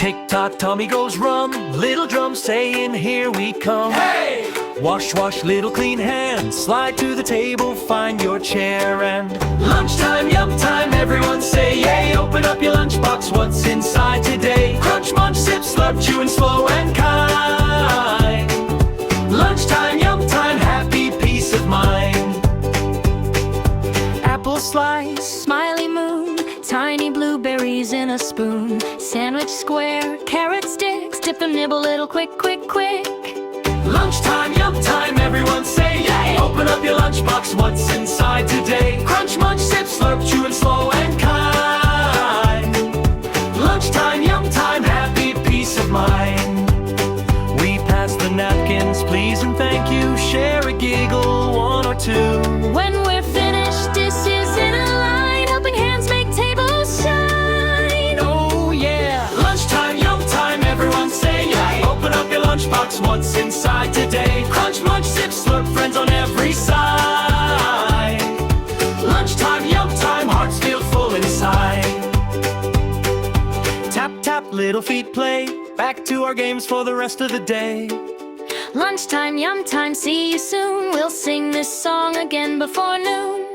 Tick-tock, Tommy goes rum, little drum saying here we come. Hey! Wash, wash, little clean hands, slide to the table, find your chair and Lunchtime, yum time, everyone say yay. Open up your lunchbox, what's inside today? Crunch, munch, sip, slurp, chewing slow and kind. Lunchtime, yum time, happy peace of mind. apple slice, Smiley moon, tiny blueberries in a spoon. Sandwich square, carrot sticks, dip and nibble little quick, quick, quick. Lunchtime, yum time, everyone say yay. Open up your lunchbox, what's inside today? Crunch, munch, sip, slurp, chewing slow and kind. Lunchtime, yum time, happy peace of mind. we pass the napkins, please and thank you, share a giggle, one or two. When we're finished, dishes in a line, helping hands make tables shine. Oh yeah! Lunchtime, yum time, everyone say yay. Open up your lunchbox, what's inside today? Crunch, munch, sip, slurp, friends on every side. Lunchtime, yum time, hearts feel full inside. Tap, tap, little feet play, back to our games for the rest of the day. Lunchtime, yum time, see you soon. We'll sing this song again before noon.